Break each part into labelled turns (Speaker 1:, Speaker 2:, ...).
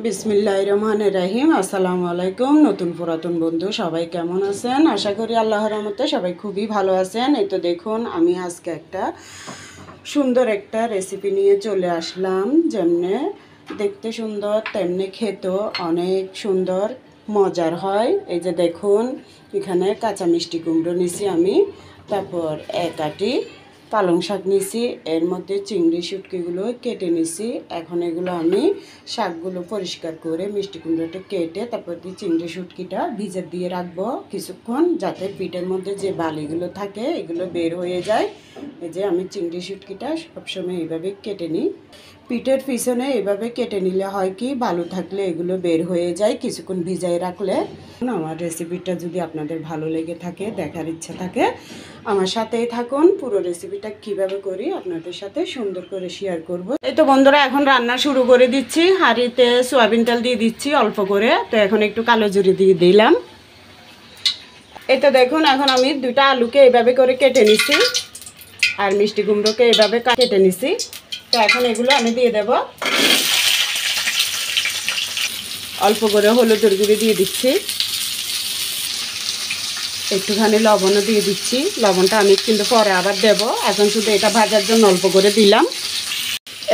Speaker 1: বিসমিল্লাহির রহমানির রহিম। আসসালামু আলাইকুম। নতুন পুরাতন বন্ধু সবাই কেমন আছেন? আশা করি আল্লাহর রহমতে সবাই খুবই ভালো আছেন। এই তো দেখুন আমি আজকে একটা সুন্দর একটা রেসিপি নিয়ে চলে আসলাম। যেমনে দেখতে সুন্দর তেমনি খেতেও অনেক সুন্দর মজার হয়। এই যে দেখুন এখানে কাঁচা মিষ্টি কুমড়ো নিছি আমি, তারপর এক আটি পালং শাক নিছি, এর মধ্যে চিংড়ি শুটকিগুলো কেটে নিছি। এখন এগুলো আমি শাকগুলো পরিষ্কার করে মিষ্টি কুমড়োটা কেটে তারপর দিয়ে চিংড়ি শুটকিটা ভিজে দিয়ে রাখবো কিছুক্ষণ, যাতে পিঠের মধ্যে যে বালিগুলো থাকে এগুলো বের হয়ে যায়। এই যে আমি চিংড়ি শুটকিটা সবসময় এইভাবে কেটে নিই। পিঠের পিছনে এভাবে কেটে নিলে হয় কি, বালু থাকলে এগুলো বের হয়ে যায় কিছুক্ষণ ভিজাই রাখলে। আমার রেসিপিটা যদি আপনাদের ভালো লেগে থাকে, দেখার ইচ্ছা থাকে, আমার সাথেই থাকুন। পুরো রেসিপিটা কিভাবে করি আপনাদের সাথে সুন্দর করে শেয়ার করব। এই তো বন্ধুরা এখন রান্না শুরু করে দিচ্ছি। হাঁড়িতে সয়াবিন তেল দিয়ে দিচ্ছি অল্প করে। তো এখন একটু কালো জিরে দিয়ে দিলাম। এই তো দেখুন এখন আমি দুটা আলুকে এইভাবে করে কেটে নিচ্ছি আর মিষ্টি কুমড়োকে এইভাবে কেটে নিচ্ছি। তো এখন এগুলো আমি দিয়ে দেব। অল্প করে হলুদের গুঁড়ি দিয়ে দিচ্ছি, একটুখানি লবণও দিয়ে দিচ্ছি। লবণটা আমি কিন্তু পরে আবার দেব, এখন শুধু এটা ভাজার জন্য অল্প করে দিলাম।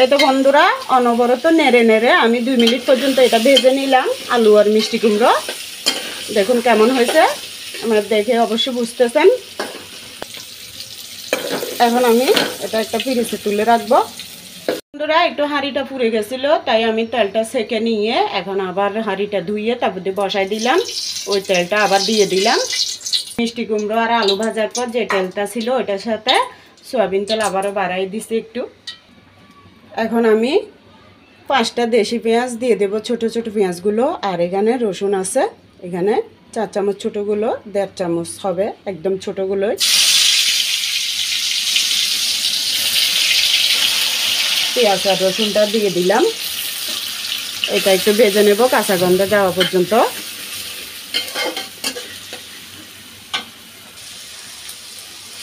Speaker 1: এই তো বন্ধুরা অনবরত নেড়ে নেড়ে আমি 2 মিনিট পর্যন্ত এটা ভেজে নিলাম, আলু আর মিষ্টি কুমড়ো। দেখুন কেমন হয়েছে, আমার দেখে অবশ্যই বুঝতেছেন। এখন আমি এটা একটা পিরিচে তুলে রাখবো। বন্ধুরা একটু হাঁড়িটা পুড়ে গেছিলো, তাই আমি তেলটা সেকে নিয়ে এখন আবার হাঁড়িটা ধুইয়ে তারপর দিয়ে বসাই দিলাম। ওই তেলটা আবার দিয়ে দিলাম। মিষ্টি কুমড়ো আর আলু ভাজার পর যে তেলটা ছিল ওইটার সাথে সয়াবিন তেল আবারও বাড়াই দিছি একটু। এখন আমি 5টা দেশি পেঁয়াজ দিয়ে দেব, ছোট ছোট পেঁয়াজগুলো। আর এখানে রসুন আছে, এখানে 4 চামচ, ছোটোগুলো 1.5 চামচ হবে, একদম ছোটোগুলোই। পেঁয়াজ আর রসুনটা দিয়ে দিলাম। এটা একটু ভেজে নেব কাঁচা গন্ধ যাওয়া পর্যন্ত।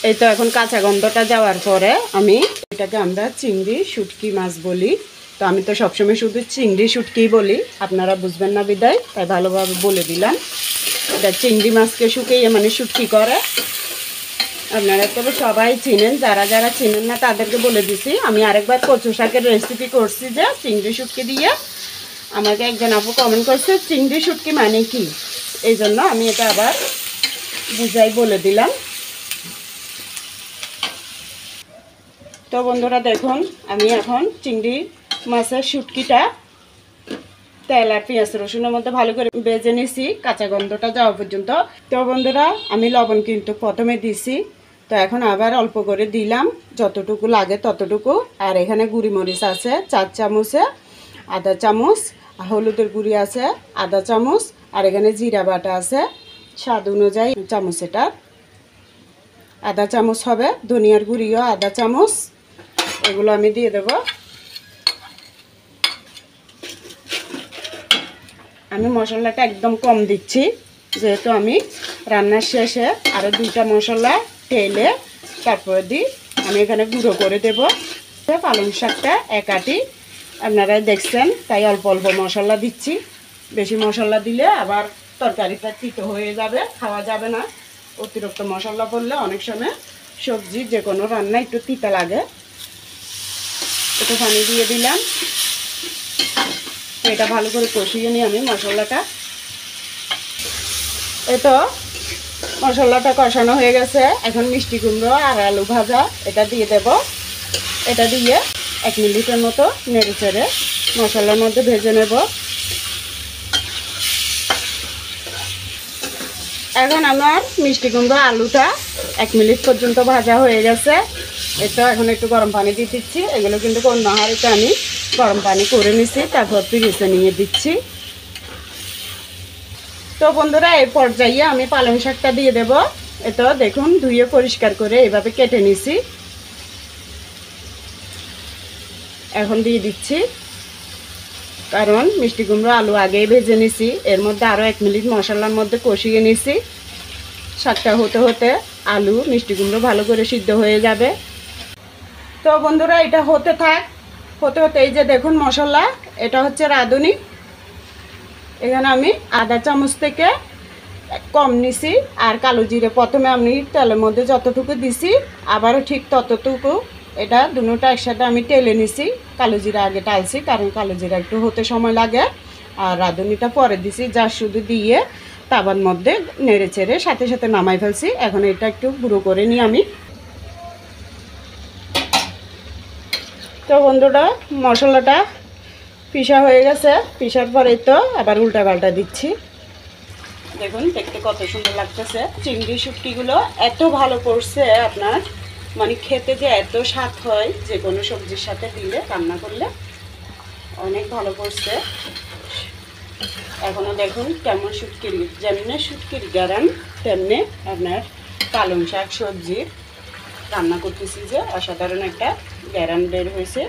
Speaker 1: এই তো এখন কাঁচা গন্ধটা যাওয়ার পরে আমি এটাকে আমরা চিংড়ি শুটকি মাছ বলি। তো আমি তো সবসময় শুধু চিংড়ি শুটকিই বলি, আপনারা বুঝবেন না বিদায়, তাই ভালোভাবে বলে দিলাম। এটা চিংড়ি মাছকে শুকিয়ে মানে শুটকি করে। আপনারা তবে সবাই চিনেন, যারা যারা চিনেন না তাদেরকে বলে দিছি। আমি আরেকবার কচু শাকের রেসিপি করছি যে চিংড়ি শুটকি দিয়ে, আমাকে একজন আপু কমেন্ট করছে চিংড়ি শুটকি মানে কি, এই জন্য আমি এটা আবার বুঝাই বলে দিলাম। তো বন্ধুরা দেখুন আমি এখন চিংড়ি মাছের শুটকিটা তেল আর পেঁয়াজ রসুনের মধ্যে ভালো করে ভেজে নিছি কাঁচা গন্ধটা যাওয়া পর্যন্ত। তো বন্ধুরা আমি লবণ কিন্তু প্রথমে দিছি, তো এখন আবার অল্প করে দিলাম, যতটুকু লাগে ততটুকু। আর এখানে গুঁড়ি মরিচ আছে 4 চামচে, আধা চামচ হলুদের গুঁড়ি আছে আধা চামচ, আর এখানে জিরা বাটা আছে স্বাদ অনুযায়ী চামচ, এটা আধা চামচ হবে। ধনিয়ার গুঁড়িও আধা চামচ, এগুলো আমি দিয়ে দেব। আমি মশলাটা একদম কম দিচ্ছি, যেহেতু আমি রান্নার শেষে আরও 2টা মশলা ঢেলে তারপরে দিই। আমি এখানে গুঁড়ো করে দেব। পালং শাকটা এক আটি আপনারা দেখছেন, তাই অল্প অল্প মশলা দিচ্ছি। বেশি মশলা দিলে আবার তরকারিটা তিতো হয়ে যাবে, খাওয়া যাবে না। অতিরিক্ত মশলা পড়লে অনেক সময় সবজি যে কোনো রান্না একটু তিতা লাগে। একটু পানি দিয়ে দিলাম, এটা ভালো করে কষিয়ে নিই আমি মশলাটা। এই তো মশলাটা কষানো হয়ে গেছে, এখন মিষ্টি কুমড়ো আর আলু ভাজা এটা দিয়ে দেব। এটা দিয়ে 1 মিনিটের মতো নেড়ে চেড়ে মশলার মধ্যে ভেজে নেব। এখন আমার মিষ্টি কুমড়ো আলুটা 1 মিনিট পর্যন্ত ভাজা হয়ে গেছে। এটা এখন একটু গরম পানি দিয়ে দিচ্ছি। এগুলো কিন্তু অন্য হাঁড়িতে আমি গরম পানি করে নিছি, তারপর পিরিচে নিয়ে দিচ্ছি। তো বন্ধুরা এই পর্যায়ে আমি পালং শাকটা দিয়ে দেব। এটা দেখুন ধুয়ে পরিষ্কার করে এইভাবে কেটে নিছি, এখন দিয়ে দিচ্ছি। কারণ মিষ্টি কুমড়ো আলু আগেই ভেজে নিছি, এর মধ্যে আরও 1 মিনিট মশলার মধ্যে কষিয়ে নিছি। শাকটা হতে হতে আলু মিষ্টি কুমড়ো ভালো করে সিদ্ধ হয়ে যাবে। তো বন্ধুরা এটা হতে থাক, হতে হতে এই যে দেখুন মশলা, এটা হচ্ছে রাঁধুনি। এখানে আমি আধা চামচ থেকে কম নিছি। আর কালো জিরে প্রথমে আমি তেলের মধ্যে যতটুকু দিছি আবারও ঠিক ততটুকু এটা দুটোটা একসাথে আমি তেলে নিছি। কালো জিরা আগে টালছি, কারণ কালো জিরা একটু হতে সময় লাগে। আর রাঁধুনিটা পরে দিছি, যা শুধু দিয়ে তাবার মধ্যে নেড়ে চেড়ে সাথে সাথে নামাই ফেলছি। এখন এটা একটু গুঁড়ো করে নিই আমি। তো বন্ধুরা, মশলাটা পিষা হয়ে গেছে। পিষার পরেই তো আবার উল্টা পাল্টা দিচ্ছি। দেখুন দেখতে কত সুন্দর লাগতেছে। চিংড়ি শুটকিগুলো এত ভালো করছে আপনার, মানে খেতে যে এত স্বাদ হয় যে কোনো সবজির সাথে দিলে, রান্না করলে অনেক ভালো করছে। এখনও দেখুন কেমন শুটকির, যেমনি শুটকির গ্যারান তেমনি আপনার পালং শাক সবজি রান্না করতেছি যে অসাধারণ একটা গ্যারান বের হয়েছে।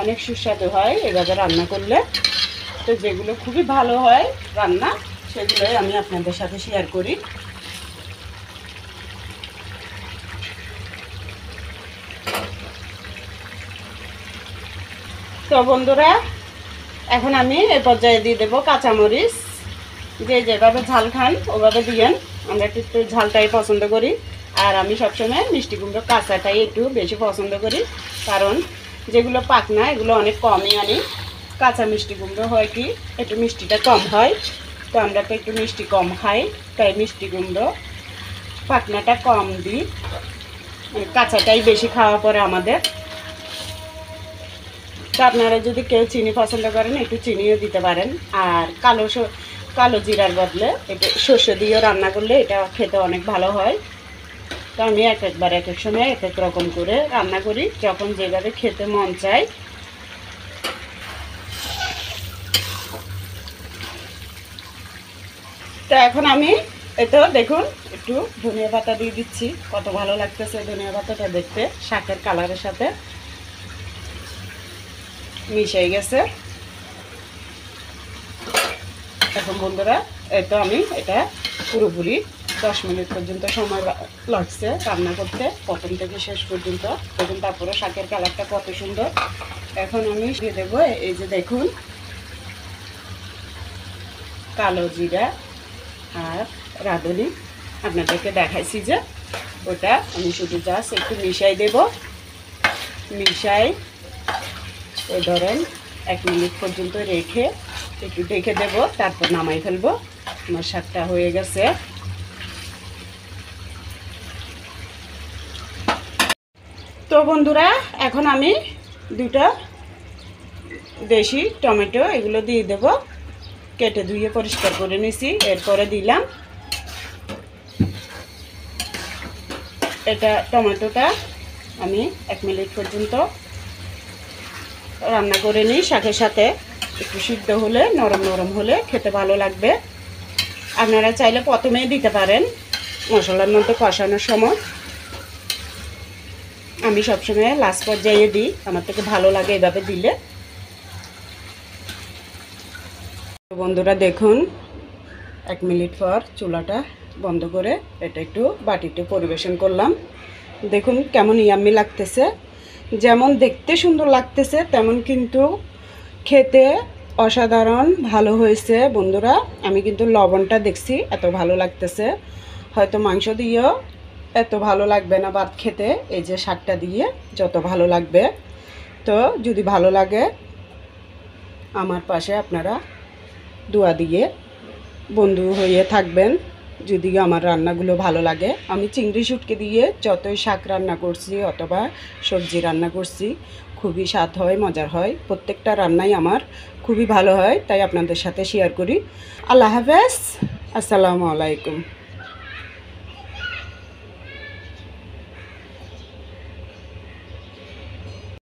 Speaker 1: অনেক সুস্বাদু হয় এভাবে রান্না করলে। তো যেগুলো খুবই ভালো হয় রান্না, সেগুলোই আমি আপনাদের সাথে শেয়ার করি। তো বন্ধুরা, এখন আমি এ পর্যায়ে দিয়ে দেবো কাঁচামরিচ। যেভাবে ঝাল খান ওভাবে দিয়েন, আমরা একটু ঝালটাই পছন্দ করি। আর আমি সবসময় মিষ্টি কুমড়ো কাঁচাটাই একটু বেশি পছন্দ করি, কারণ যেগুলো পাকনা এগুলো অনেক কমই আনি। কাঁচা মিষ্টি কুমড়ো হয় কি একটু মিষ্টিটা কম হয়, তো আমরা তো একটু মিষ্টি কম খাই, তাই মিষ্টি কুমড়ো পাকনাটা কম দিই, কাঁচাটাই বেশি খাওয়া পড়ে আমাদের। তো আপনারা যদি কেউ চিনি পছন্দ করেন একটু চিনিও দিতে পারেন। আর কালো জিরার বদলে একটু সর্ষে দিয়েও রান্না করলে এটা খেতে অনেক ভালো হয়। তো আমি একবার এক এক সময় এক এক রকম করে রান্না করি, যখন যেভাবে খেতে মন চায়। তো এখন আমি এতো দেখুন একটু ধনিয়া পাতা দিয়ে দিচ্ছি। কত ভালো লাগতেছে ধনিয়া পাতাটা দেখতে, শাকের কালারের সাথে মিশে গেছে। এখন বন্ধুরা, তো আমি এটা পুরোপুরি 10 মিনিট পর্যন্ত সময় লাগছে রান্না করতে, প্রথম থেকে শেষ পর্যন্ত। দেখুন তারপরে শাকের কালারটা কত সুন্দর। এখন আমি দিয়ে দেবো এই যে দেখুন কালো জিরা আর রাঁধুনি, আপনাদেরকে দেখাইছি যে ওটা আমি শুধু জাস্ট একটু মিশাই দেব। মিশাই এই ধরেন 1 মিনিট পর্যন্ত রেখে একটু ঢেকে দেব, তারপর নামাই ফেলবো। আমার শাকটা হয়ে গেছে। তো বন্ধুরা, এখন আমি 2টা দেশি টমেটো এগুলো দিয়ে দেব, কেটে ধুয়ে পরিষ্কার করে নিছি। এরপরে দিলাম এটা টমেটোটা আমি 1 মিনিট পর্যন্ত রান্না করে নিই। শাকের সাথে একটু সিদ্ধ হলে, নরম নরম হলে খেতে ভালো লাগবে। আপনারা চাইলে প্রথমেই দিতে পারেন মশলার মধ্যে কষানোর সময়। আমি সবসময় লাস্ট পর্যায়ে দিই, আমার থেকে ভালো লাগে এভাবে দিলে। বন্ধুরা দেখুন 1 মিনিট পর চুলাটা বন্ধ করে এটা একটু বাটিতে পরিবেশন করলাম। দেখুন কেমন ইয়াম্মি লাগতেছে। যেমন দেখতে সুন্দর লাগতেছে তেমন কিন্তু খেতে অসাধারণ ভালো হয়েছে বন্ধুরা। আমি কিন্তু লবণটা দেখছি এত ভালো লাগতেছে, হয়তো মাংস দিয়েও এত ভালো লাগবে না ভাত খেতে, এই যে শাকটা দিয়ে যত ভালো লাগবে। তো যদি ভালো লাগে আমার পাশে আপনারা দোয়া দিয়ে বন্ধু হয়ে থাকবেন। যদি আমার রান্নাগুলো ভালো লাগে, আমি চিংড়ি শুটকি দিয়ে যতই শাক রান্না করছি অথবা সবজি রান্না করছি খুবই স্বাদ হয়, মজার হয়। প্রত্যেকটা রান্নাই আমার খুবই ভালো হয়, তাই আপনাদের সাথে শেয়ার করি। আল্লাহ হাফেজ, আসসালামু আলাইকুম।